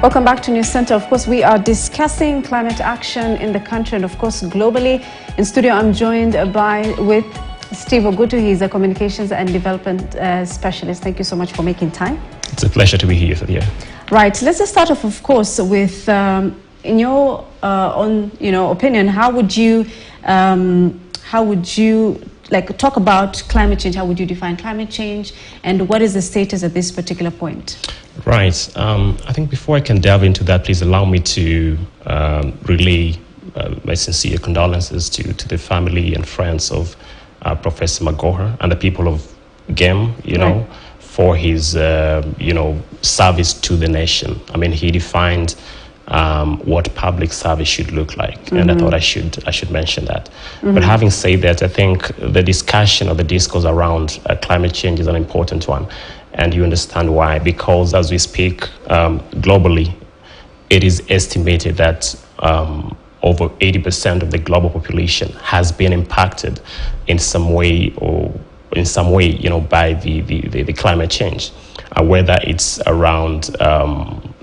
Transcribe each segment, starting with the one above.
Welcome back to News Center. Of course, we are discussing climate action in the country and, of course, globally. In studio, I'm joined with Steve Ogutu. He's a communications and development specialist. Thank you so much for making time. It's a pleasure to be here. Right. Let's just start off, of course, with in your opinion, how would you talk about climate change? How would you define climate change, and what is the status at this particular point? Right. I think before I can delve into that, please allow me to relay my sincere condolences to the family and friends of Professor Magoha and the people of GEM, for his, service to the nation. I mean, he defined what public service should look like, and I thought I should mention that. But having said that, I think the discussion or the discourse around climate change is an important one, and you understand why. Because as we speak globally, it is estimated that over 80% of the global population has been impacted in some way by the climate change, whether it's around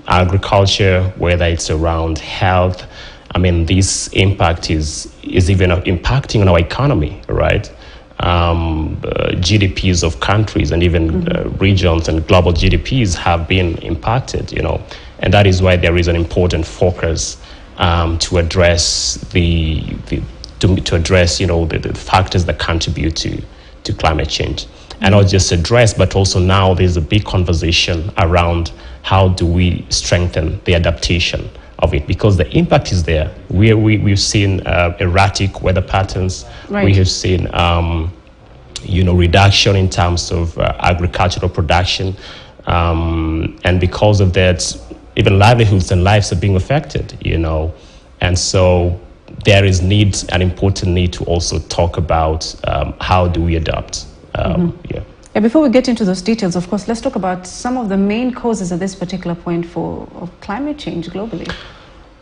agriculture, whether it's around health. I mean, this impact is even impacting on our economy, right? GDPs of countries and even regions and global GDPs have been impacted, and that is why there is an important focus to address the factors that contribute to climate change. And not just address, but also now there's a big conversation around how do we strengthen the adaptation of it, because the impact is there. We've seen erratic weather patterns. Right. We have seen reduction in terms of agricultural production, and because of that, even livelihoods and lives are being affected. And so there is an important need to also talk about how do we adapt. Before we get into those details, of course, let's talk about some of the main causes at this particular point of climate change globally.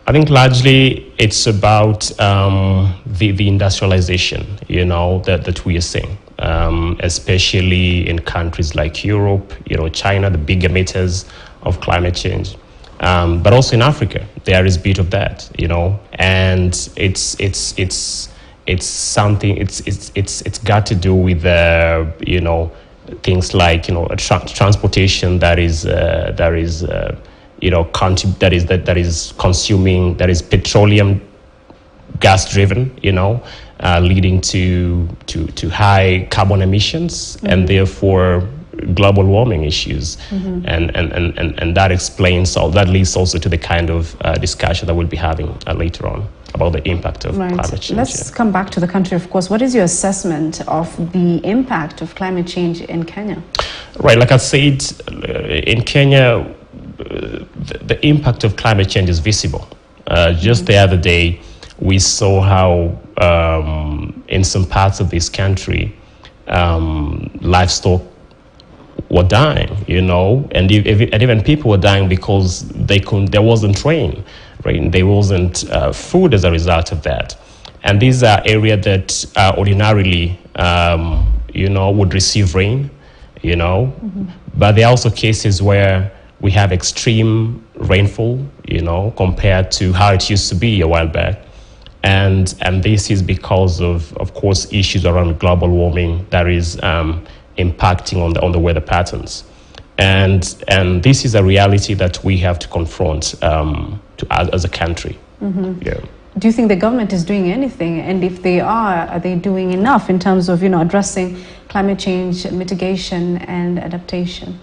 I think largely it's about the industrialization, that we are seeing, especially in countries like Europe, China, the big emitters of climate change. But also in Africa, there is a bit of that, and it's something. It's got to do with things like transportation that is petroleum gas driven, leading to high carbon emissions and therefore global warming issues, and that explains, or that leads also to the kind of discussion that we'll be having later on about the impact of climate change. Let's come back to the country, of course. What is your assessment of the impact of climate change in Kenya? Right, like I said, in Kenya, the impact of climate change is visible. Just the other day, we saw how in some parts of this country, livestock were dying, and even people were dying because there wasn't rain. Right? There wasn't food as a result of that. And these are areas that ordinarily, would receive rain, but there are also cases where we have extreme rainfall, compared to how it used to be a while back. And this is because of course, issues around global warming that is impacting on the weather patterns. And this is a reality that we have to confront as a country. Do you think the government is doing anything? And if they are they doing enough in terms of addressing climate change mitigation and adaptation?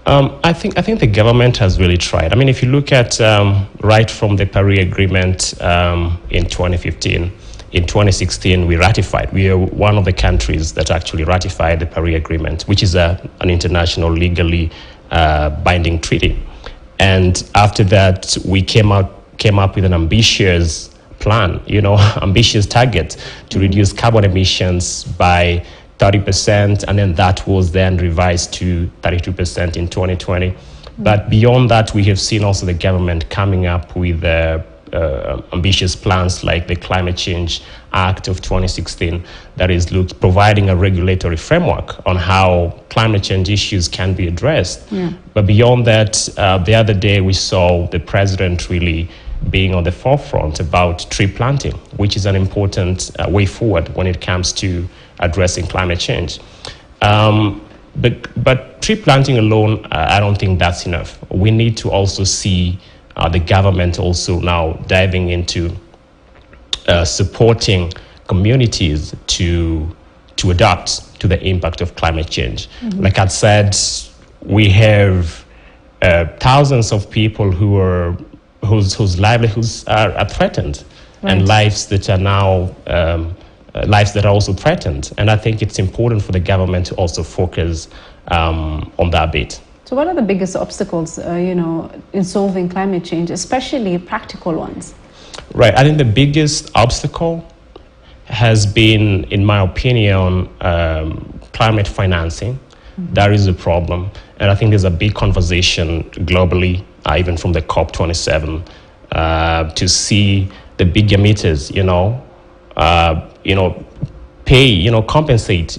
I think the government has really tried. I mean, if you look at right from the Paris Agreement in 2015, in 2016 we ratified. We are one of the countries that actually ratified the Paris Agreement, which is an international legally binding treaty. And after that, we came up with an ambitious plan, ambitious target to reduce carbon emissions by 30%, and then that was then revised to 32% in 2020. But beyond that, we have seen also the government coming up with ambitious plans like the Climate Change Act of 2016 that is providing a regulatory framework on how climate change issues can be addressed. Yeah. But beyond that, the other day we saw the president really being on the forefront about tree planting, which is an important way forward when it comes to addressing climate change. But tree planting alone, I don't think that's enough. We need to also see the government also now diving into supporting communities to adapt to the impact of climate change. Mm-hmm. Like I said, we have thousands of people whose livelihoods are threatened, right, and lives that are now lives that are also threatened. And I think it's important for the government to also focus on that bit. So what are the biggest obstacles, in solving climate change, especially practical ones? Right. I think the biggest obstacle has been, in my opinion, climate financing. Mm-hmm. That is a problem. And I think there's a big conversation globally, even from the COP27, to see the big emitters, pay, compensate,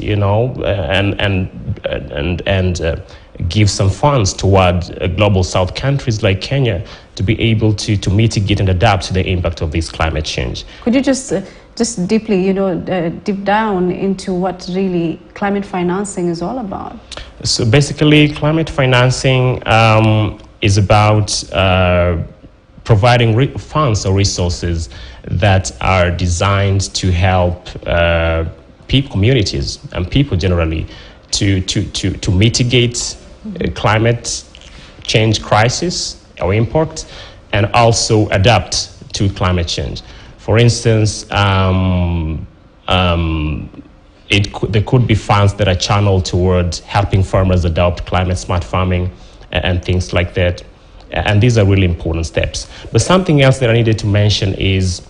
and give some funds toward global South countries like Kenya to be able to mitigate and adapt to the impact of this climate change. Could you just deeply, deep down into what really climate financing is all about? So basically, climate financing is about providing funds or resources that are designed to help communities and people generally to mitigate climate change crisis or impact, and also adapt to climate change. For instance, there could be funds that are channeled towards helping farmers adopt climate smart farming and things like that. And these are really important steps. But something else that I needed to mention is,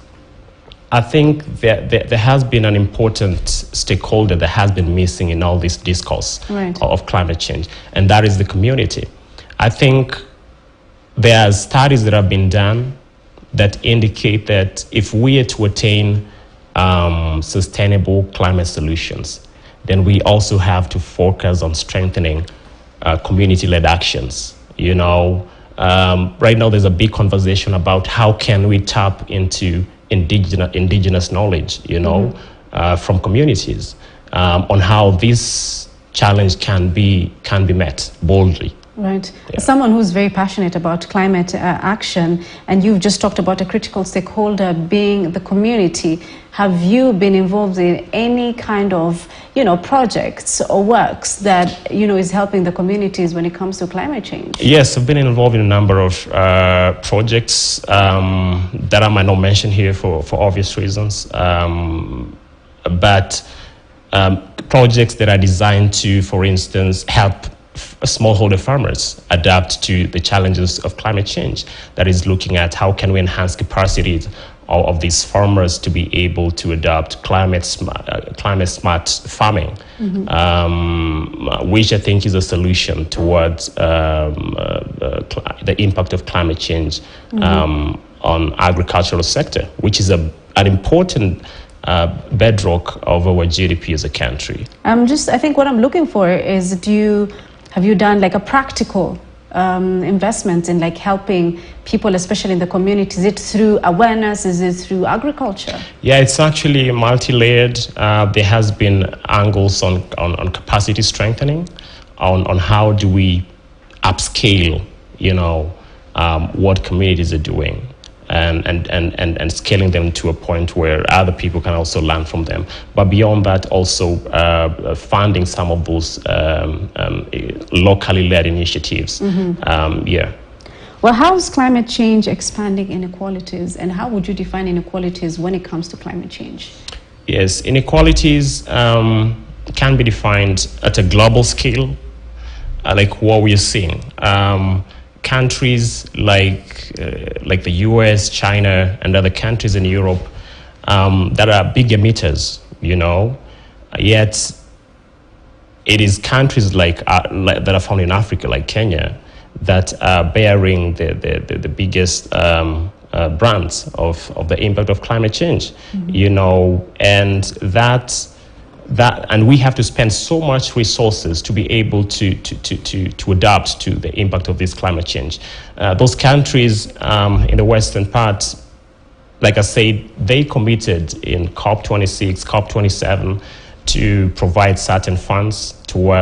I think that there has been an important stakeholder that has been missing in all this discourse, right, of climate change, and that is the community. I think there are studies that have been done that indicate that if we are to attain sustainable climate solutions, then we also have to focus on strengthening community-led actions. Right now there's a big conversation about how can we tap into indigenous knowledge, mm-hmm, from communities, on how this challenge can be met boldly. Right. Yeah. As someone who's very passionate about climate action, and you've just talked about a critical stakeholder being the community, have you been involved in any kind of, projects or works that, is helping the communities when it comes to climate change? Yes, I've been involved in a number of projects that I might not mention here for obvious reasons, but projects that are designed to, for instance, help smallholder farmers adapt to the challenges of climate change. That is looking at how can we enhance capacity of these farmers to be able to adopt climate smart farming, mm-hmm, which I think is a solution towards the impact of climate change, mm-hmm, on agricultural sector, which is an important bedrock of our GDP as a country. I think what I'm looking for is, have you done like a practical investment in like helping people, especially in the communities? Is it through awareness? Is it through agriculture? Yeah, it's actually multi-layered. There has been angles on capacity strengthening, on how do we upscale, what communities are doing, and scaling them to a point where other people can also learn from them. But beyond that, also funding some of those locally led initiatives. Mm-hmm. Well, how is climate change expanding inequalities, and how would you define inequalities when it comes to climate change? Yes, inequalities can be defined at a global scale, like what we are seeing. Countries like the US, China, and other countries in Europe that are big emitters, yet it is countries that are found in Africa, like Kenya, that are bearing the biggest brands of the impact of climate change, you know, and and we have to spend so much resources to be able to adapt to the impact of this climate change. Those countries in the western part, like I said, they committed in COP26, COP27 to provide certain funds to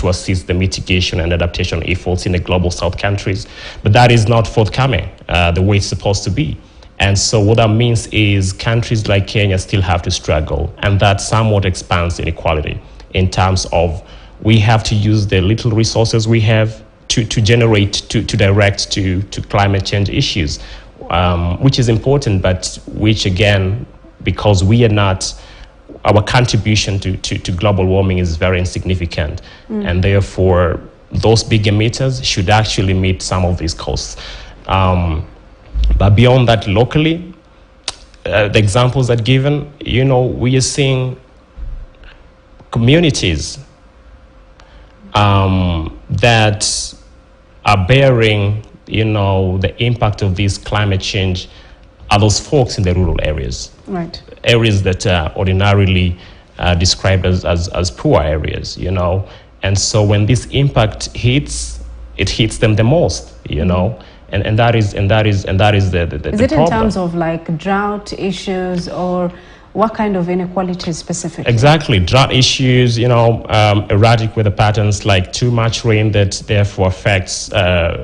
assist the mitigation and adaptation efforts in the global south countries. But that is not forthcoming the way it's supposed to be. And so what that means is countries like Kenya still have to struggle, and that somewhat expands inequality in terms of we have to use the little resources we have to direct to climate change issues, which is important, but which again, because we are not, our contribution to global warming is very insignificant, and therefore those big emitters should actually meet some of these costs. But beyond that, locally, the examples that given, you know, we are seeing communities that are bearing, you know, the impact of this climate change are those folks in the rural areas. Right. Areas that are ordinarily described as poor areas, you know. And so when this impact hits, it hits them the most, you know. And that is the Is it problem. in terms of like drought issues, or what kind of inequalities specifically? Exactly, drought issues, you know, erratic weather patterns, like too much rain that therefore affects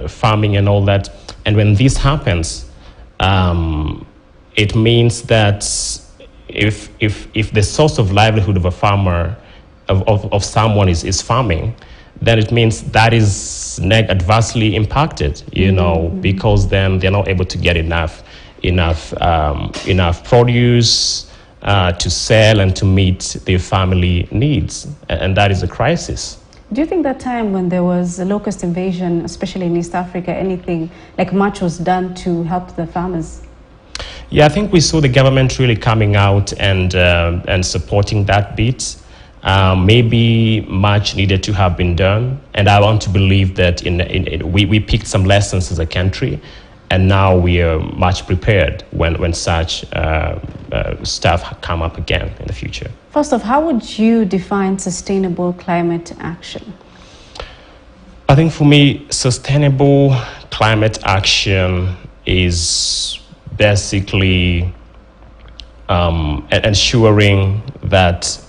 farming and all that. And when this happens, it means that if the source of livelihood of a farmer, of someone is farming, then it means that is adversely impacted, you know, because then they're not able to get enough produce to sell and to meet their family needs, and that is a crisis. Do you think that time when there was a locust invasion, especially in East Africa, anything like much was done to help the farmers? Yeah, I think we saw the government really coming out and supporting that bit. Maybe much needed to have been done, and I want to believe that we picked some lessons as a country, and now we are much prepared when such stuff come up again in the future. First off, how would you define sustainable climate action? I think for me, sustainable climate action is basically ensuring that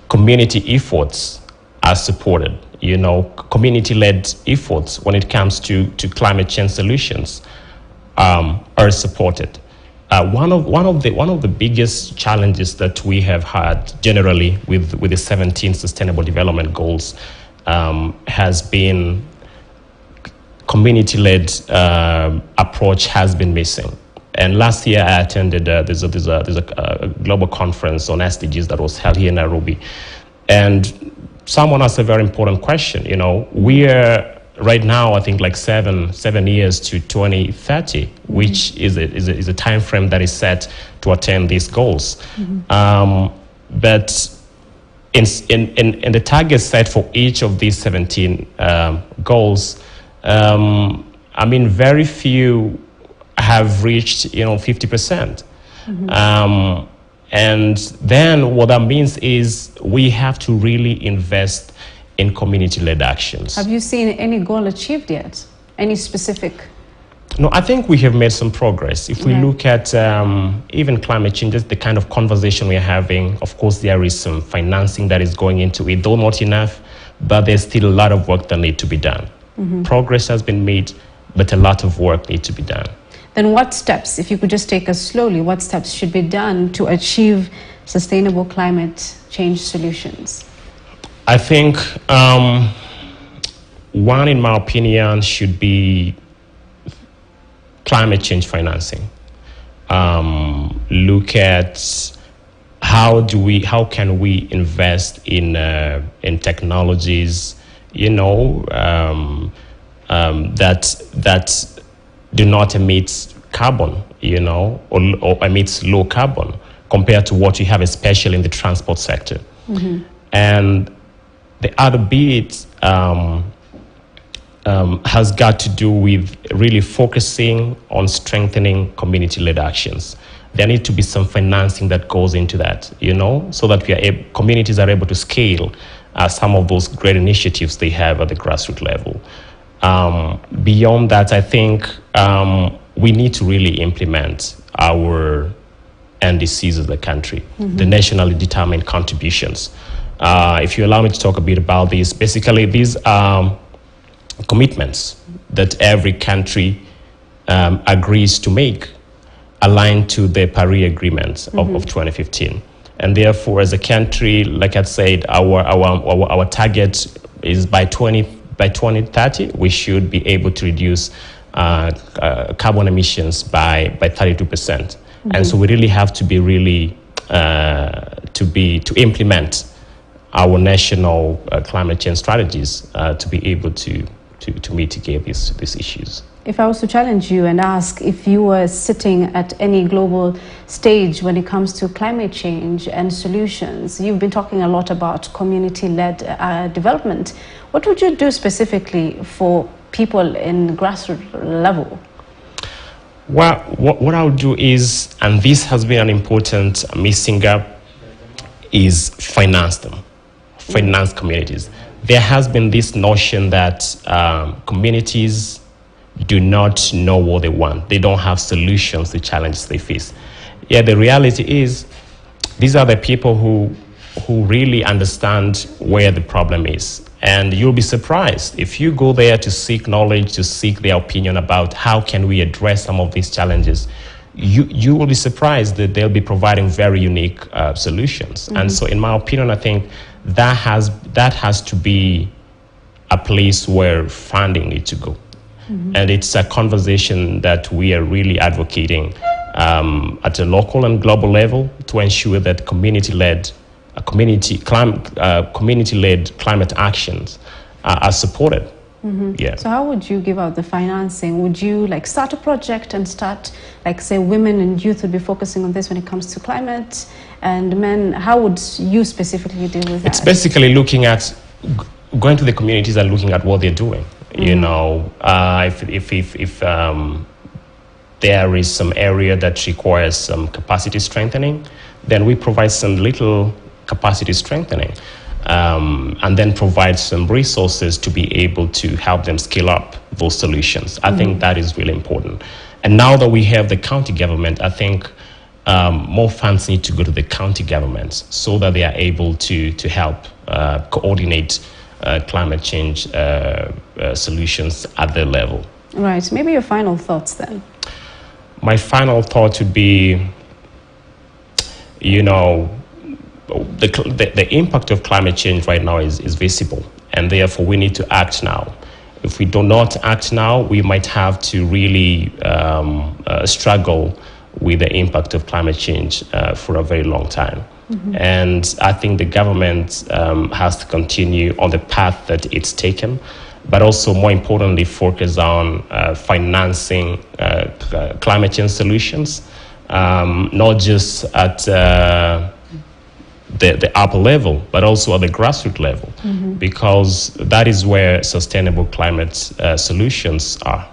community efforts are supported, you know, community-led efforts when it comes to climate change solutions are supported. One of the biggest challenges that we have had generally with the 17 Sustainable Development Goals has been community-led approach has been missing. And last year I attended, there's a global conference on SDGs that was held here in Nairobi. And someone asked a very important question, you know, we are right now, I think like seven years to 2030, which is a time frame that is set to attain these goals. But in the targets set for each of these 17 goals, I mean, very few have reached, you know, 50%. And then what that means is we have to really invest in community-led actions. Have you seen any goal achieved yet? Any specific? No, I think we have made some progress. If we look at even climate change, the kind of conversation we're having, of course, there is some financing that is going into it, though not enough, but there's still a lot of work that needs to be done. Progress has been made, but a lot of work needs to be done. Then what steps, if you could just take us slowly, what steps should be done to achieve sustainable climate change solutions? I think one, in my opinion, should be climate change financing. Look at how can we invest in technologies, you know, that do not emit carbon, you know, or emits low carbon compared to what you have, especially in the transport sector. And the other bit has got to do with really focusing on strengthening community-led actions. There need to be some financing that goes into that, you know, so that communities are able to scale some of those great initiatives they have at the grassroots level. Beyond that, I think we need to really implement our NDCs as a country, the nationally determined contributions. If you allow me to talk a bit about this, basically these are commitments that every country agrees to make, aligned to the Paris Agreement of 2015. And therefore, as a country, like I said, our target is by 2030, we should be able to reduce carbon emissions by 32%. And so we really have to be to implement our national climate change strategies to be able to mitigate these issues. If I was to challenge you and ask if you were sitting at any global stage when it comes to climate change and solutions, you've been talking a lot about community-led development. What would you do specifically for people in grassroots level? Well, what I would do is, and this has been an important missing gap, is finance them, finance communities. There has been this notion that communities do not know what they want. They don't have solutions to challenges they face. Yeah, the reality is these are the people who really understand where the problem is. And you'll be surprised if you go there to seek knowledge, to seek their opinion about how can we address some of these challenges. You will be surprised that they'll be providing very unique solutions. And so in my opinion, I think that has to be a place where funding needs to go. And it's a conversation that we are really advocating at a local and global level to ensure that community-led climate actions are supported. Yeah. So how would you give out the financing? Would you start a project and start say women and youth would be focusing on this when it comes to climate, and men? How would you specifically deal with that? It's basically looking at going to the communities and looking at what they're doing. You know, if there is some area that requires some capacity strengthening, then we provide some little capacity strengthening, and then provide some resources to be able to help them scale up those solutions. I think that is really important. And now that we have the county government, I think more funds need to go to the county governments so that they are able to help coordinate climate change solutions at their level. Right. Maybe your final thoughts then. My final thought would be, you know, the impact of climate change right now is visible, and therefore we need to act now. If we do not act now, we might have to really struggle with the impact of climate change for a very long time. And I think the government has to continue on the path that it's taken, but also more importantly focus on financing climate change solutions, not just at the upper level, but also at the grassroots level, because that is where sustainable climate solutions are.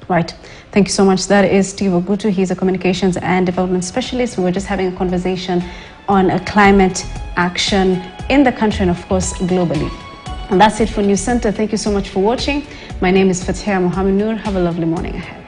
Right. Thank you so much. That is Steve Ogutu. He's a communications and development specialist. We were just having a conversation on climate action in the country and, of course, globally. And that's it for News Center. Thank you so much for watching. My name is Fatia Mohamed Noor. Have a lovely morning ahead.